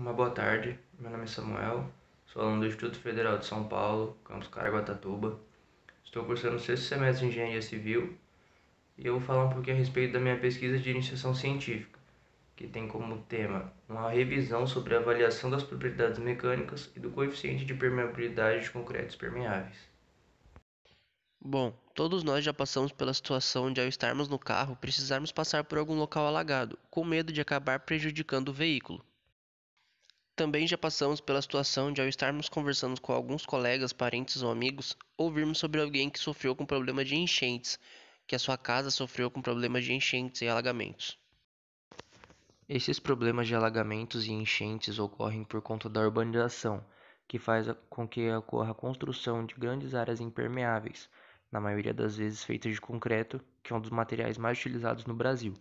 Uma boa tarde, meu nome é Samuel, sou aluno do Instituto Federal de São Paulo, campus Caraguatatuba. Estou cursando o sexto semestre de Engenharia Civil e eu vou falar um pouquinho a respeito da minha pesquisa de iniciação científica, que tem como tema uma revisão sobre a avaliação das propriedades mecânicas e do coeficiente de permeabilidade de concretos permeáveis. Bom, todos nós já passamos pela situação de, ao estarmos no carro, precisarmos passar por algum local alagado, com medo de acabar prejudicando o veículo. Também já passamos pela situação de, ao estarmos conversando com alguns colegas, parentes ou amigos, ouvirmos sobre alguém que sofreu com problema de enchentes, que a sua casa sofreu com problemas de enchentes e alagamentos. Esses problemas de alagamentos e enchentes ocorrem por conta da urbanização, que faz com que ocorra a construção de grandes áreas impermeáveis, na maioria das vezes feitas de concreto, que é um dos materiais mais utilizados no Brasil.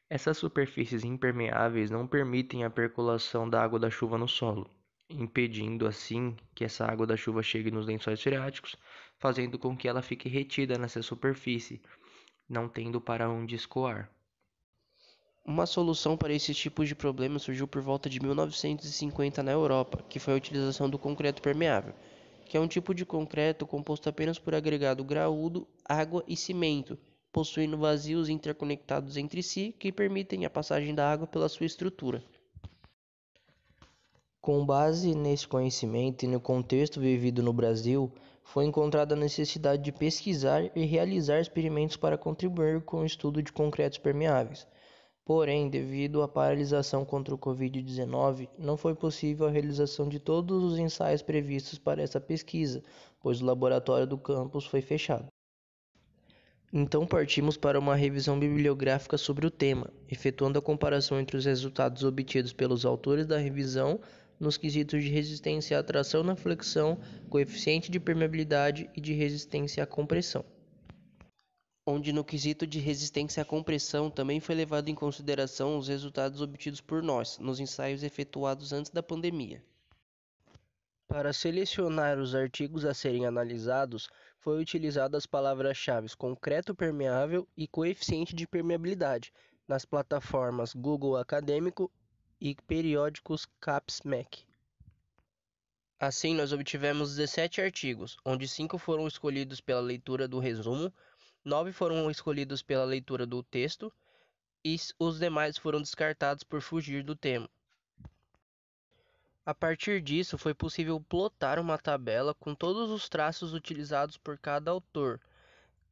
Essas superfícies impermeáveis não permitem a percolação da água da chuva no solo, impedindo assim que essa água da chuva chegue nos lençóis freáticos, fazendo com que ela fique retida nessa superfície, não tendo para onde escoar. Uma solução para esse tipo de problema surgiu por volta de 1950 na Europa, que foi a utilização do concreto permeável, que é um tipo de concreto composto apenas por agregado graúdo, água e cimento, possuindo vazios interconectados entre si que permitem a passagem da água pela sua estrutura. Com base nesse conhecimento e no contexto vivido no Brasil, foi encontrada a necessidade de pesquisar e realizar experimentos para contribuir com o estudo de concretos permeáveis. Porém, devido à paralisação contra o Covid-19, não foi possível a realização de todos os ensaios previstos para essa pesquisa, pois o laboratório do campus foi fechado. Então partimos para uma revisão bibliográfica sobre o tema, efetuando a comparação entre os resultados obtidos pelos autores da revisão nos quesitos de resistência à tração na flexão, coeficiente de permeabilidade e de resistência à compressão. Onde no quesito de resistência à compressão também foi levado em consideração os resultados obtidos por nós, nos ensaios efetuados antes da pandemia. Para selecionar os artigos a serem analisados, foi utilizado as palavras-chave concreto permeável e coeficiente de permeabilidade nas plataformas Google Acadêmico e periódicos CAPES-MEC. Assim, nós obtivemos 17 artigos, onde 5 foram escolhidos pela leitura do resumo, 9 foram escolhidos pela leitura do texto e os demais foram descartados por fugir do tema. A partir disso, foi possível plotar uma tabela com todos os traços utilizados por cada autor.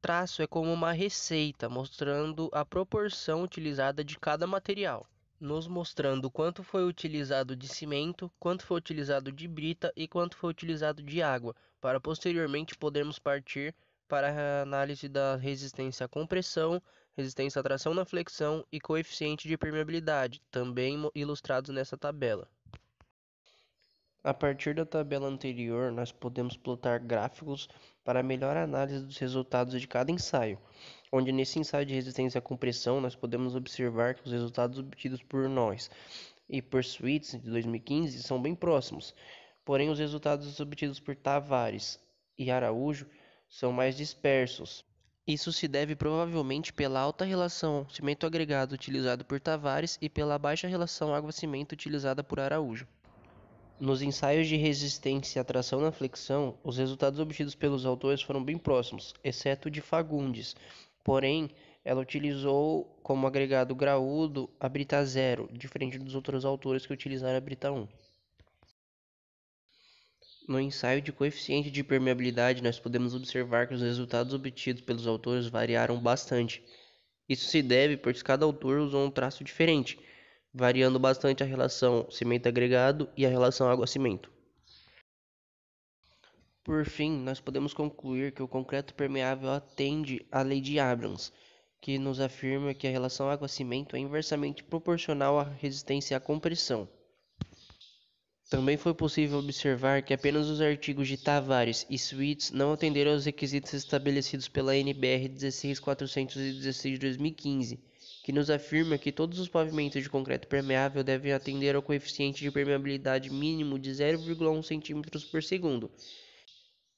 Traço é como uma receita, mostrando a proporção utilizada de cada material, nos mostrando quanto foi utilizado de cimento, quanto foi utilizado de brita e quanto foi utilizado de água, para posteriormente podermos partir para a análise da resistência à compressão, resistência à tração na flexão e coeficiente de permeabilidade, também ilustrados nessa tabela. A partir da tabela anterior, nós podemos plotar gráficos para melhor análise dos resultados de cada ensaio, onde nesse ensaio de resistência à compressão nós podemos observar que os resultados obtidos por nós e por Sweets de 2015 são bem próximos, porém os resultados obtidos por Tavares e Araújo são mais dispersos. Isso se deve provavelmente pela alta relação cimento agregado utilizado por Tavares e pela baixa relação água-cimento utilizada por Araújo. Nos ensaios de resistência à tração na flexão, os resultados obtidos pelos autores foram bem próximos, exceto o de Fagundes. Porém, ela utilizou como agregado graúdo a brita 0, diferente dos outros autores que utilizaram a brita 1. No ensaio de coeficiente de permeabilidade, nós podemos observar que os resultados obtidos pelos autores variaram bastante. Isso se deve pois cada autor usou um traço diferente, variando bastante a relação cimento agregado e a relação água-cimento. Por fim, nós podemos concluir que o concreto permeável atende à lei de Abrams, que nos afirma que a relação água-cimento é inversamente proporcional à resistência à compressão. Também foi possível observar que apenas os artigos de Tavares e Sweets não atenderam aos requisitos estabelecidos pela NBR 16416 de 2015, que nos afirma que todos os pavimentos de concreto permeável devem atender ao coeficiente de permeabilidade mínimo de 0,1 cm por segundo.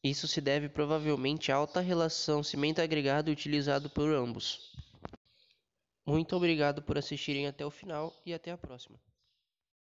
Isso se deve provavelmente à alta relação cimento agregado utilizado por ambos. Muito obrigado por assistirem até o final e até a próxima.